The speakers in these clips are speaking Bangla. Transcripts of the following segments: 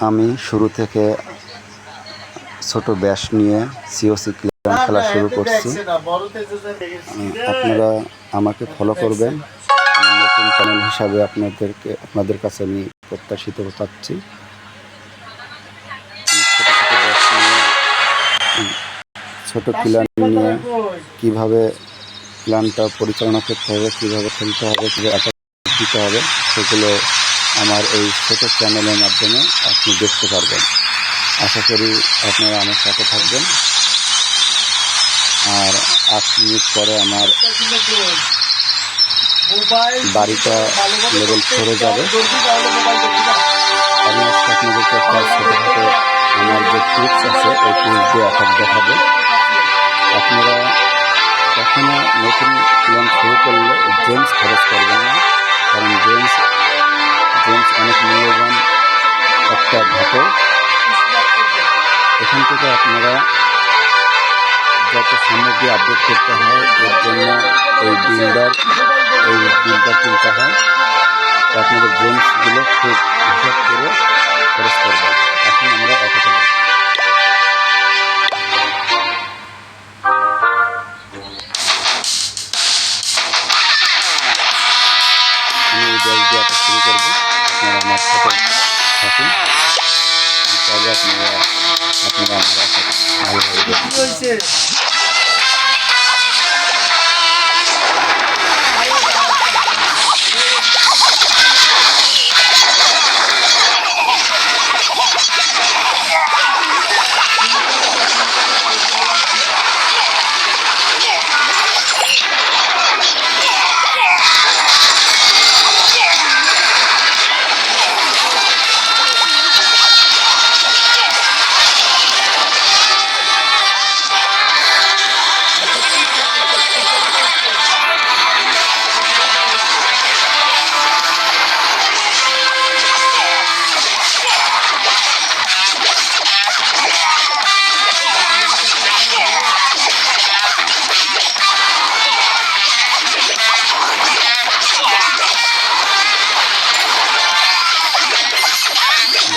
আমি শুরু থেকে ছোট ব্যাস নিয়ে সিওসি ক্লিয়ার খেলা শুরু করছি। আপনারা আমাকে ফলো করবেন। নতুন চ্যানেল হিসাবে আপনাদের কাছে আমি প্রত্যাশিত চাচ্ছি। ছোট ক্লিয়ার নিয়ে কীভাবে প্ল্যানটা পরিচালনা করতে হবে, কীভাবে খেলতে হবে, কীভাবে অ্যাটাক দিতে হবে, সেগুলো আমার এই ছোট চ্যানেলের মাধ্যমে আপনি দেখতে পারবেন। আশা করি আপনারা আমার সাথে থাকবেন। আর 8 মিনিট পরে আমার বাড়িটা লেভেল 4-এ যাবে। আমি আজকে আপনাদেরকে একটা ছোটোখাটো আমার যে টিপস আছে এই টিপস দিয়ে অ্যাটাক দেখাবো। আপনারা কখনো নতুন প্ল্যান শুরু করলে জেমস খরচ করবেন না, কারণ জেমস অনেক মূল্যবান একটা ধাতু। এখান থেকে আপনারা যত সামগ্রী আপডেট করতে হয় এর জন্য এই বিল্ডার কিনতে হয়। তো আপনাদের জেমসগুলো খুব হিসাব করে খরচ করবেন। এখন আমরা অটোতে যাই। আমি এই ব্যাগ দিয়ে অটো শুরু করবো। আপনারা আমার সাথে থাকুন, তবে আপনারা আমার সাথে ভালোভাবে দেখুন।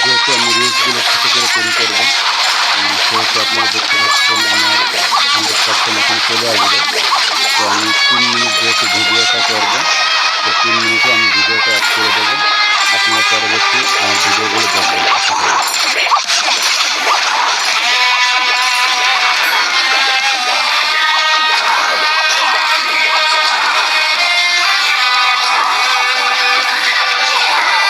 যেহেতু আমি রিলসগুলো ছোটো করে তৈরি করবেন, সেহেতু আপনারা দেখতে পাচ্ছেন আমার 100% এখন চলে আসবে। তো আমি 3 মিনিট যেহেতু ভিডিওটা করবো, তো 3 মিনিটে আমি ভিডিওটা অ্যাড করে দেবো।